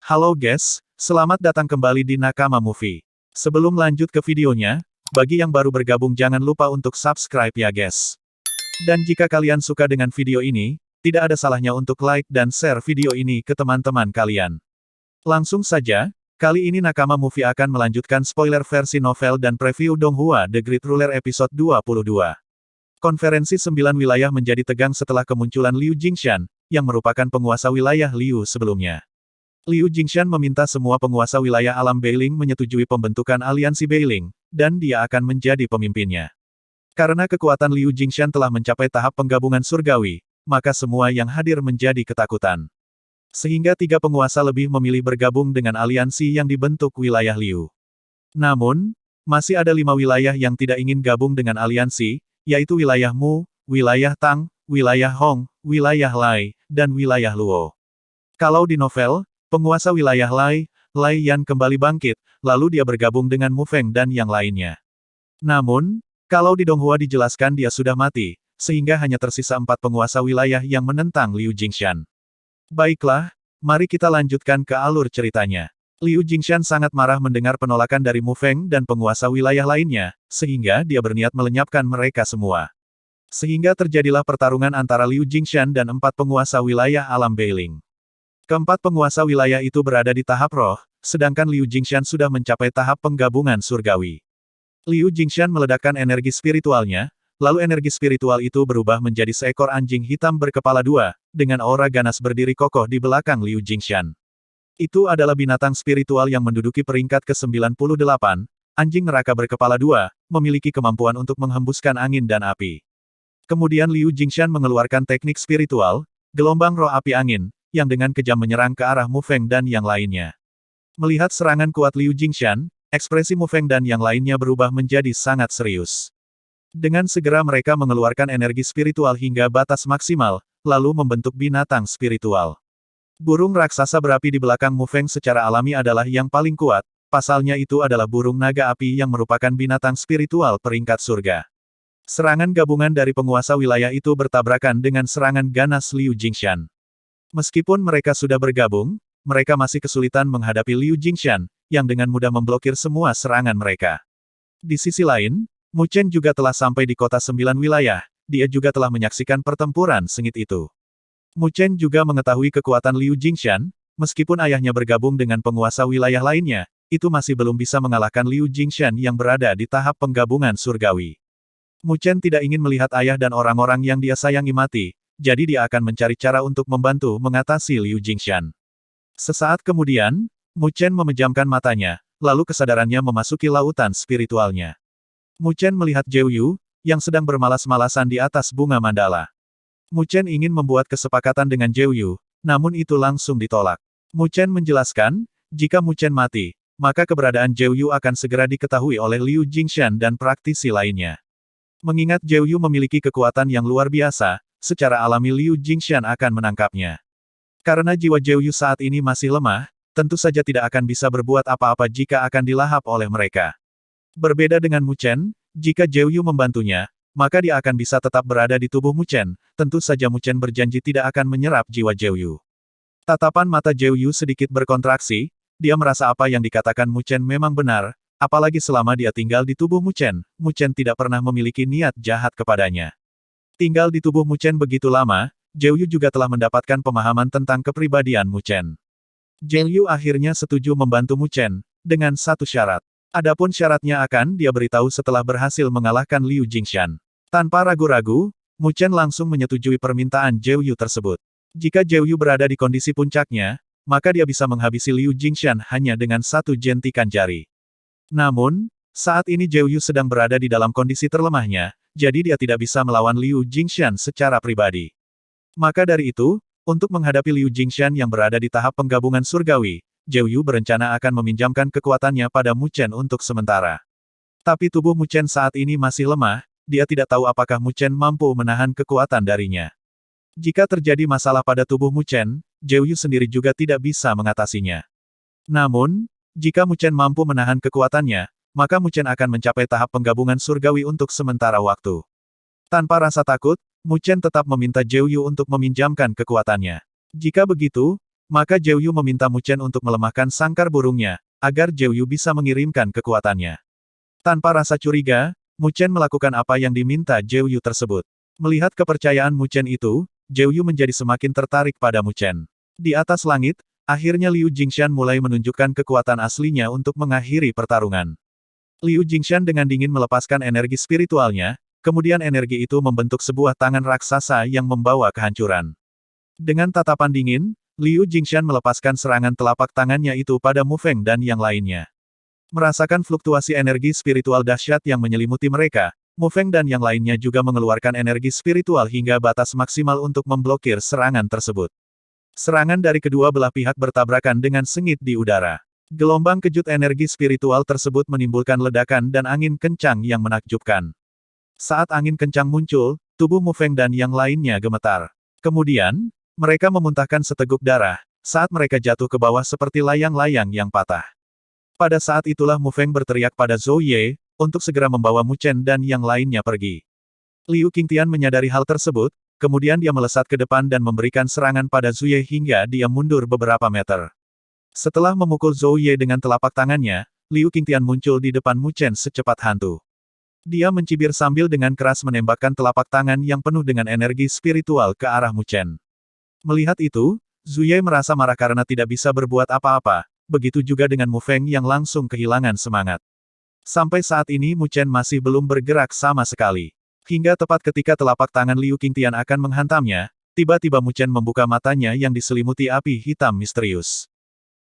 Halo guys, selamat datang kembali di Nakama Movie. Sebelum lanjut ke videonya, bagi yang baru bergabung jangan lupa untuk subscribe ya guys. Dan jika kalian suka dengan video ini, tidak ada salahnya untuk like dan share video ini ke teman-teman kalian. Langsung saja, kali ini Nakama Movie akan melanjutkan spoiler versi novel dan preview Donghua The Great Ruler episode 22. Konferensi 9 wilayah menjadi tegang setelah kemunculan Liu Jingshan, yang merupakan penguasa wilayah Liu sebelumnya. Liu Jingshan meminta semua penguasa wilayah alam Beiling menyetujui pembentukan aliansi Beiling, dan dia akan menjadi pemimpinnya. Karena kekuatan Liu Jingshan telah mencapai tahap penggabungan surgawi, maka semua yang hadir menjadi ketakutan. Sehingga 3 penguasa lebih memilih bergabung dengan aliansi yang dibentuk wilayah Liu. Namun, masih ada 5 wilayah yang tidak ingin gabung dengan aliansi, yaitu wilayah Mu, wilayah Tang, wilayah Hong, wilayah Lai, dan wilayah Luo. Kalau di novel, penguasa wilayah Lai, Lai Yan kembali bangkit, lalu dia bergabung dengan Mu Feng dan yang lainnya. Namun, kalau di Donghua dijelaskan dia sudah mati, sehingga hanya tersisa 4 penguasa wilayah yang menentang Liu Jingshan. Baiklah, mari kita lanjutkan ke alur ceritanya. Liu Jingshan sangat marah mendengar penolakan dari Mu Feng dan penguasa wilayah lainnya, sehingga dia berniat melenyapkan mereka semua. Sehingga terjadilah pertarungan antara Liu Jingshan dan 4 penguasa wilayah alam Beiling. Keempat penguasa wilayah itu berada di tahap roh, sedangkan Liu Jingshan sudah mencapai tahap penggabungan surgawi. Liu Jingshan meledakkan energi spiritualnya, lalu energi spiritual itu berubah menjadi seekor anjing hitam berkepala 2, dengan aura ganas berdiri kokoh di belakang Liu Jingshan. Itu adalah binatang spiritual yang menduduki peringkat ke-98, anjing neraka berkepala 2, memiliki kemampuan untuk menghembuskan angin dan api. Kemudian Liu Jingshan mengeluarkan teknik spiritual, gelombang roh api angin, yang dengan kejam menyerang ke arah Mu Feng dan yang lainnya. Melihat serangan kuat Liu Jingshan, ekspresi Mu Feng dan yang lainnya berubah menjadi sangat serius. Dengan segera mereka mengeluarkan energi spiritual hingga batas maksimal, lalu membentuk binatang spiritual. Burung raksasa berapi di belakang Mu Feng secara alami adalah yang paling kuat, pasalnya itu adalah burung naga api yang merupakan binatang spiritual peringkat surga. Serangan gabungan dari penguasa wilayah itu bertabrakan dengan serangan ganas Liu Jingshan. Meskipun mereka sudah bergabung, mereka masih kesulitan menghadapi Liu Jingshan, yang dengan mudah memblokir semua serangan mereka. Di sisi lain, Mu Chen juga telah sampai di kota 9 wilayah, dia juga telah menyaksikan pertempuran sengit itu. Mu Chen juga mengetahui kekuatan Liu Jingshan, meskipun ayahnya bergabung dengan penguasa wilayah lainnya, itu masih belum bisa mengalahkan Liu Jingshan yang berada di tahap penggabungan surgawi. Mu Chen tidak ingin melihat ayah dan orang-orang yang dia sayangi mati, jadi dia akan mencari cara untuk membantu mengatasi Liu Jingshan. Sesaat kemudian, Mu Chen memejamkan matanya, lalu kesadarannya memasuki lautan spiritualnya. Mu Chen melihat Zhou Yu, yang sedang bermalas-malasan di atas bunga mandala. Mu Chen ingin membuat kesepakatan dengan Zhou Yu, namun itu langsung ditolak. Mu Chen menjelaskan, jika Mu Chen mati, maka keberadaan Zhou Yu akan segera diketahui oleh Liu Jingshan dan praktisi lainnya. Mengingat Zhou Yu memiliki kekuatan yang luar biasa, secara alami Liu Jingshan akan menangkapnya. Karena jiwa Zhou Yu saat ini masih lemah, tentu saja tidak akan bisa berbuat apa-apa jika akan dilahap oleh mereka. Berbeda dengan Mu Chen, jika Zhou Yu membantunya, maka dia akan bisa tetap berada di tubuh Mu Chen, tentu saja Mu Chen berjanji tidak akan menyerap jiwa Zhou Yu. Tatapan mata Zhou Yu sedikit berkontraksi, dia merasa apa yang dikatakan Mu Chen memang benar, apalagi selama dia tinggal di tubuh Mu Chen tidak pernah memiliki niat jahat kepadanya. Tinggal di tubuh Mu Chen begitu lama, Zhou Yu juga telah mendapatkan pemahaman tentang kepribadian Mu Chen. Zhou Yu akhirnya setuju membantu Mu Chen, dengan satu syarat. Adapun syaratnya akan dia beritahu setelah berhasil mengalahkan Liu Jingshan. Tanpa ragu-ragu, Mu Chen langsung menyetujui permintaan Zhou Yu tersebut. Jika Zhou Yu berada di kondisi puncaknya, maka dia bisa menghabisi Liu Jingshan hanya dengan satu jentikan jari. Namun, saat ini Zhou Yu sedang berada di dalam kondisi terlemahnya, jadi dia tidak bisa melawan Liu Jingshan secara pribadi. Maka dari itu, untuk menghadapi Liu Jingshan yang berada di tahap penggabungan surgawi, Zhou Yu berencana akan meminjamkan kekuatannya pada Mu Chen untuk sementara. Tapi tubuh Mu Chen saat ini masih lemah, dia tidak tahu apakah Mu Chen mampu menahan kekuatan darinya. Jika terjadi masalah pada tubuh Mu Chen, Zhou Yu sendiri juga tidak bisa mengatasinya. Namun, jika Mu Chen mampu menahan kekuatannya, maka Mu Chen akan mencapai tahap penggabungan surgawi untuk sementara waktu. Tanpa rasa takut, Mu Chen tetap meminta Zhou Yu untuk meminjamkan kekuatannya. Jika begitu, Maka Zhou Yu meminta Mu Chen untuk melemahkan sangkar burungnya, agar Zhou Yu bisa mengirimkan kekuatannya. Tanpa rasa curiga, Mu Chen melakukan apa yang diminta Zhou Yu tersebut. Melihat kepercayaan Mu Chen itu, Zhou Yu menjadi semakin tertarik pada Mu Chen. Di atas langit, akhirnya Liu Jingshan mulai menunjukkan kekuatan aslinya untuk mengakhiri pertarungan. Liu Jingshan dengan dingin melepaskan energi spiritualnya, kemudian energi itu membentuk sebuah tangan raksasa yang membawa kehancuran. Dengan tatapan dingin, Liu Jingshan melepaskan serangan telapak tangannya itu pada Mu Feng dan yang lainnya. Merasakan fluktuasi energi spiritual dahsyat yang menyelimuti mereka, Mu Feng dan yang lainnya juga mengeluarkan energi spiritual hingga batas maksimal untuk memblokir serangan tersebut. Serangan dari kedua belah pihak bertabrakan dengan sengit di udara. Gelombang kejut energi spiritual tersebut menimbulkan ledakan dan angin kencang yang menakjubkan. Saat angin kencang muncul, tubuh Mu Feng dan yang lainnya gemetar. Kemudian, mereka memuntahkan seteguk darah, saat mereka jatuh ke bawah seperti layang-layang yang patah. Pada saat itulah Mu Feng berteriak pada Zhou Ye, untuk segera membawa Mu Chen dan yang lainnya pergi. Liu Qingtian menyadari hal tersebut, kemudian dia melesat ke depan dan memberikan serangan pada Zhou Ye hingga dia mundur beberapa meter. Setelah memukul Zhou Ye dengan telapak tangannya, Liu Qingtian muncul di depan Mu Chen secepat hantu. Dia mencibir sambil dengan keras menembakkan telapak tangan yang penuh dengan energi spiritual ke arah Mu Chen. Melihat itu, Zhou Ye merasa marah karena tidak bisa berbuat apa-apa, begitu juga dengan Mu Feng yang langsung kehilangan semangat. Sampai saat ini Mu Chen masih belum bergerak sama sekali. Hingga tepat ketika telapak tangan Liu Qingtian akan menghantamnya, tiba-tiba Mu Chen membuka matanya yang diselimuti api hitam misterius.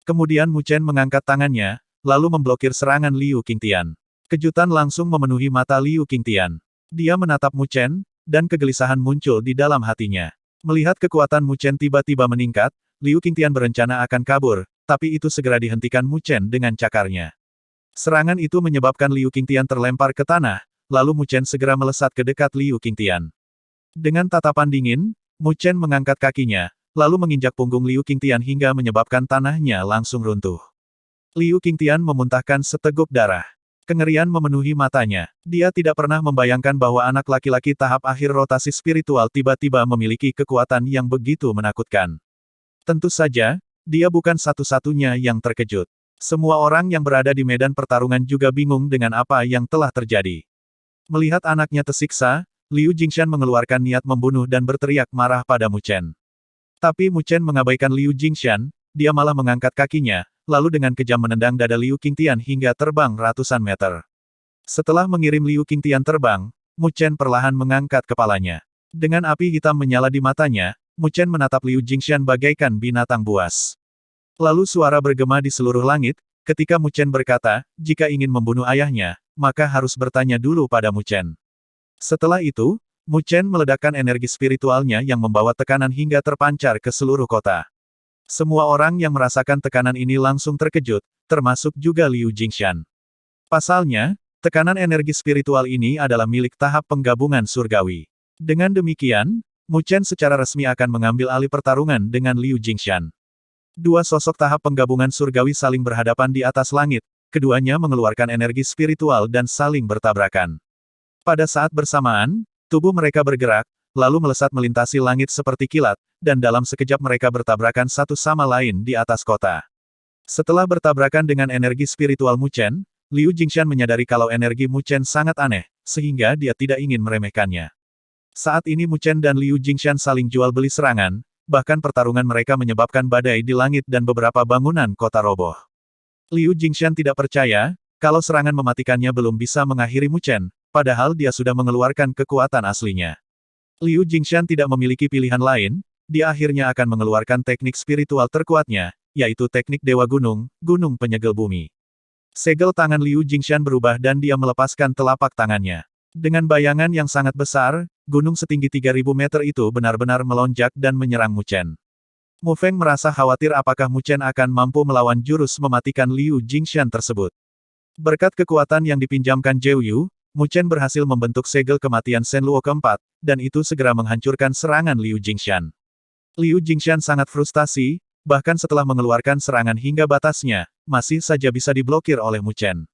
Kemudian Mu Chen mengangkat tangannya, lalu memblokir serangan Liu Qingtian. Kejutan langsung memenuhi mata Liu Qingtian. Dia menatap Mu Chen, dan kegelisahan muncul di dalam hatinya. Melihat kekuatan Mu Chen tiba-tiba meningkat, Liu Qingtian berencana akan kabur, tapi itu segera dihentikan Mu Chen dengan cakarnya. Serangan itu menyebabkan Liu Qingtian terlempar ke tanah, lalu Mu Chen segera melesat ke dekat Liu Qingtian. Dengan tatapan dingin, Mu Chen mengangkat kakinya, lalu menginjak punggung Liu Qingtian hingga menyebabkan tanahnya langsung runtuh. Liu Qingtian memuntahkan seteguk darah. Kengerian memenuhi matanya. Dia tidak pernah membayangkan bahwa anak laki-laki tahap akhir rotasi spiritual tiba-tiba memiliki kekuatan yang begitu menakutkan. Tentu saja, dia bukan satu-satunya yang terkejut. Semua orang yang berada di medan pertarungan juga bingung dengan apa yang telah terjadi. Melihat anaknya tersiksa, Liu Jingshan mengeluarkan niat membunuh dan berteriak marah pada Mu Chen. Tapi Mu Chen mengabaikan Liu Jingshan, dia malah mengangkat kakinya, lalu dengan kejam menendang dada Liu Qingtian hingga terbang ratusan meter. Setelah mengirim Liu Qingtian terbang, Mu Chen perlahan mengangkat kepalanya. Dengan api hitam menyala di matanya, Mu Chen menatap Liu Jingshan bagaikan binatang buas. Lalu suara bergema di seluruh langit, ketika Mu Chen berkata, jika ingin membunuh ayahnya, maka harus bertanya dulu pada Mu Chen. Setelah itu, Mu Chen meledakkan energi spiritualnya yang membawa tekanan hingga terpancar ke seluruh kota. Semua orang yang merasakan tekanan ini langsung terkejut, termasuk juga Liu Jingshan. Pasalnya, tekanan energi spiritual ini adalah milik tahap penggabungan surgawi. Dengan demikian, Mu Chen secara resmi akan mengambil alih pertarungan dengan Liu Jingshan. Dua sosok tahap penggabungan surgawi saling berhadapan di atas langit, keduanya mengeluarkan energi spiritual dan saling bertabrakan. Pada saat bersamaan, tubuh mereka bergerak, lalu melesat melintasi langit seperti kilat, dan dalam sekejap mereka bertabrakan satu sama lain di atas kota. Setelah bertabrakan dengan energi spiritual Mu Chen, Liu Jingshan menyadari kalau energi Mu Chen sangat aneh, sehingga dia tidak ingin meremehkannya. Saat ini Mu Chen dan Liu Jingshan saling jual beli serangan, bahkan pertarungan mereka menyebabkan badai di langit dan beberapa bangunan kota roboh. Liu Jingshan tidak percaya, kalau serangan mematikannya belum bisa mengakhiri Mu Chen, padahal dia sudah mengeluarkan kekuatan aslinya. Liu Jingshan tidak memiliki pilihan lain, dia akhirnya akan mengeluarkan teknik spiritual terkuatnya, yaitu teknik Dewa Gunung, Gunung Penyegel Bumi. Segel tangan Liu Jingshan berubah dan dia melepaskan telapak tangannya. Dengan bayangan yang sangat besar, gunung setinggi 3000 meter itu benar-benar melonjak dan menyerang Mu Chen. Mu Feng merasa khawatir apakah Mu Chen akan mampu melawan jurus mematikan Liu Jingshan tersebut. Berkat kekuatan yang dipinjamkan Zhou Yu, Mu Chen berhasil membentuk segel kematian Shenluo keempat, dan itu segera menghancurkan serangan Liu Jingshan. Liu Jingshan sangat frustasi, bahkan setelah mengeluarkan serangan hingga batasnya, masih saja bisa diblokir oleh Mu Chen.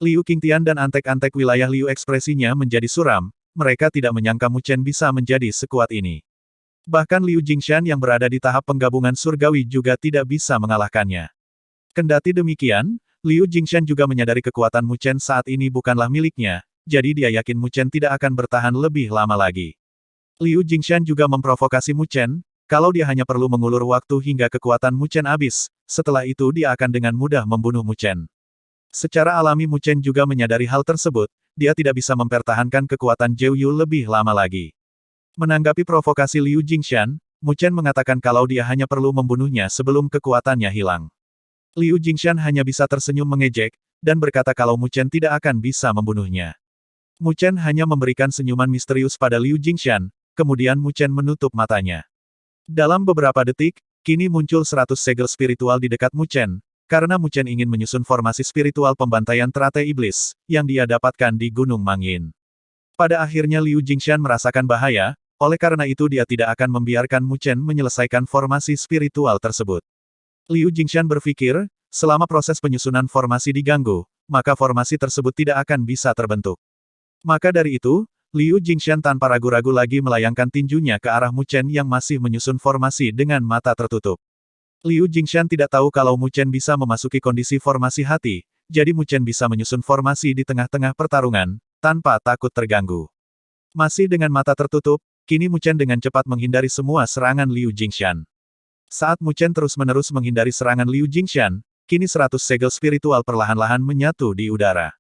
Liu Qingtian dan antek-antek wilayah Liu ekspresinya menjadi suram, mereka tidak menyangka Mu Chen bisa menjadi sekuat ini. Bahkan Liu Jingshan yang berada di tahap penggabungan surgawi juga tidak bisa mengalahkannya. Kendati demikian, Liu Jingshan juga menyadari kekuatan Mu Chen saat ini bukanlah miliknya, jadi dia yakin Mu Chen tidak akan bertahan lebih lama lagi. Liu Jingshan juga memprovokasi Mu Chen, kalau dia hanya perlu mengulur waktu hingga kekuatan Mu Chen habis, setelah itu dia akan dengan mudah membunuh Mu Chen. Secara alami Mu Chen juga menyadari hal tersebut, dia tidak bisa mempertahankan kekuatan Zhou Yu lebih lama lagi. Menanggapi provokasi Liu Jingshan, Mu Chen mengatakan kalau dia hanya perlu membunuhnya sebelum kekuatannya hilang. Liu Jingshan hanya bisa tersenyum mengejek, dan berkata kalau Mu Chen tidak akan bisa membunuhnya. Mu Chen hanya memberikan senyuman misterius pada Liu Jingshan, kemudian Mu Chen menutup matanya. Dalam beberapa detik, kini muncul 100 segel spiritual di dekat Mu Chen, karena Mu Chen ingin menyusun formasi spiritual pembantaian teratai iblis, yang dia dapatkan di Gunung Mangin. Pada akhirnya Liu Jingshan merasakan bahaya, oleh karena itu dia tidak akan membiarkan Mu Chen menyelesaikan formasi spiritual tersebut. Liu Jingshan berpikir, selama proses penyusunan formasi diganggu, maka formasi tersebut tidak akan bisa terbentuk. Maka dari itu, Liu Jingshan tanpa ragu-ragu lagi melayangkan tinjunya ke arah Mu Chen yang masih menyusun formasi dengan mata tertutup. Liu Jingshan tidak tahu kalau Mu Chen bisa memasuki kondisi formasi hati, jadi Mu Chen bisa menyusun formasi di tengah-tengah pertarungan, tanpa takut terganggu. Masih dengan mata tertutup, kini Mu Chen dengan cepat menghindari semua serangan Liu Jingshan. Saat Mu Chen terus-menerus menghindari serangan Liu Jingshan, kini 100 segel spiritual perlahan-lahan menyatu di udara.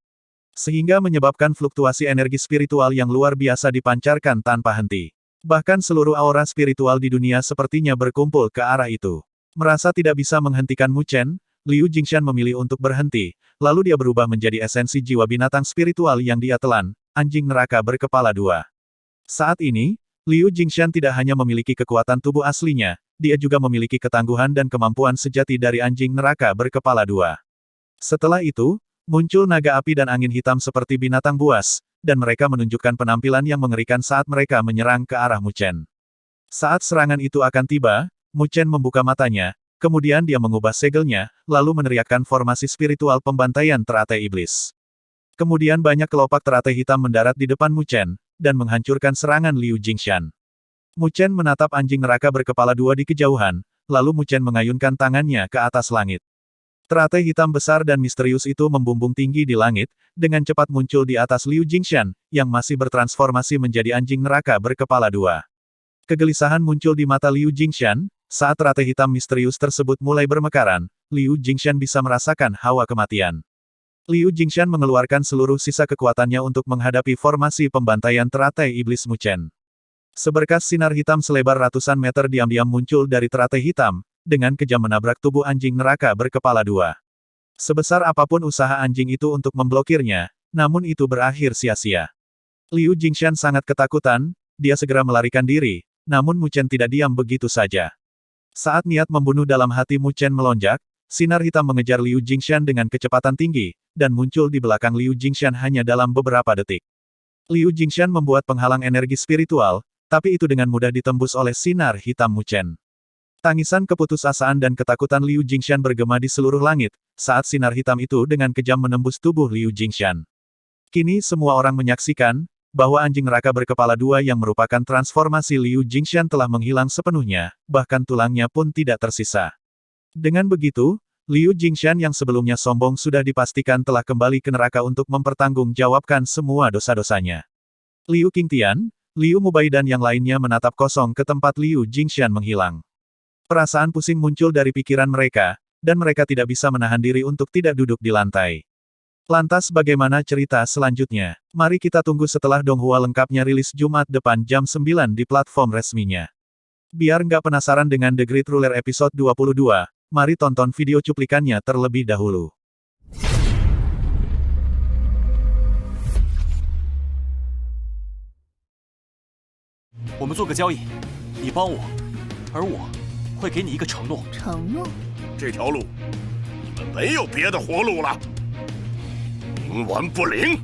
Sehingga menyebabkan fluktuasi energi spiritual yang luar biasa dipancarkan tanpa henti. Bahkan seluruh aura spiritual di dunia sepertinya berkumpul ke arah itu. Merasa tidak bisa menghentikan Mu Chen, Liu Jingshan memilih untuk berhenti, lalu dia berubah menjadi esensi jiwa binatang spiritual yang dia telan, anjing neraka berkepala dua. Saat ini, Liu Jingshan tidak hanya memiliki kekuatan tubuh aslinya, dia juga memiliki ketangguhan dan kemampuan sejati dari anjing neraka berkepala dua. Setelah itu, muncul naga api dan angin hitam seperti binatang buas, dan mereka menunjukkan penampilan yang mengerikan saat mereka menyerang ke arah Mu Chen. Saat serangan itu akan tiba, Mu Chen membuka matanya, kemudian dia mengubah segelnya, lalu meneriakkan formasi spiritual pembantaian teratai iblis. Kemudian banyak kelopak teratai hitam mendarat di depan Mu Chen, dan menghancurkan serangan Liu Jingshan. Mu Chen menatap anjing neraka berkepala dua di kejauhan, lalu Mu Chen mengayunkan tangannya ke atas langit. Teratai hitam besar dan misterius itu membumbung tinggi di langit, dengan cepat muncul di atas Liu Jingshan, yang masih bertransformasi menjadi anjing neraka berkepala dua. Kegelisahan muncul di mata Liu Jingshan, saat teratai hitam misterius tersebut mulai bermekaran, Liu Jingshan bisa merasakan hawa kematian. Liu Jingshan mengeluarkan seluruh sisa kekuatannya untuk menghadapi formasi pembantaian teratai iblis Mu Chen. Seberkas sinar hitam selebar ratusan meter diam-diam muncul dari teratai hitam, dengan kejam menabrak tubuh anjing neraka berkepala dua. Sebesar apapun usaha anjing itu untuk memblokirnya, namun itu berakhir sia-sia. Liu Jingshan sangat ketakutan, dia segera melarikan diri, namun Mu Chen tidak diam begitu saja. Saat niat membunuh dalam hati Mu Chen melonjak, sinar hitam mengejar Liu Jingshan dengan kecepatan tinggi, dan muncul di belakang Liu Jingshan hanya dalam beberapa detik. Liu Jingshan membuat penghalang energi spiritual, tapi itu dengan mudah ditembus oleh sinar hitam Mu Chen. Tangisan keputusasaan dan ketakutan Liu Jingshan bergema di seluruh langit, saat sinar hitam itu dengan kejam menembus tubuh Liu Jingshan. Kini semua orang menyaksikan, bahwa anjing neraka berkepala dua yang merupakan transformasi Liu Jingshan telah menghilang sepenuhnya, bahkan tulangnya pun tidak tersisa. Dengan begitu, Liu Jingshan yang sebelumnya sombong sudah dipastikan telah kembali ke neraka untuk mempertanggungjawabkan semua dosa-dosanya. Liu Qingtian, Liu Mubai dan yang lainnya menatap kosong ke tempat Liu Jingshan menghilang. Perasaan pusing muncul dari pikiran mereka, dan mereka tidak bisa menahan diri untuk tidak duduk di lantai. Lantas bagaimana cerita selanjutnya? Mari kita tunggu setelah Donghua lengkapnya rilis Jumat depan jam 9 di platform resminya. Biar nggak penasaran dengan The Great Ruler episode 22, mari tonton video cuplikannya terlebih dahulu. 我们做个交易，你帮我，而我会给你一个承诺。承诺？这条路，你们没有别的活路了。冥顽不灵，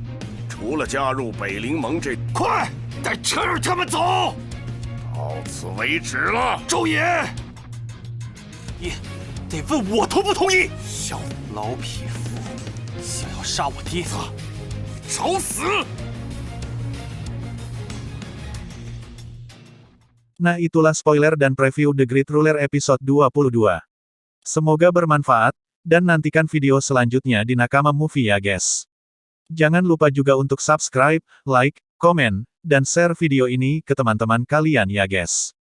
除了加入北灵盟这……快，带车让他们走！到此为止了。周爷，你得问我同不同意。小老匹夫，想要杀我爹，找死！ Nah itulah spoiler dan preview The Great Ruler episode 22. Semoga bermanfaat, dan nantikan video selanjutnya di Nakama Movie ya guys. Jangan lupa juga untuk subscribe, like, komen, dan share video ini ke teman-teman kalian ya guys.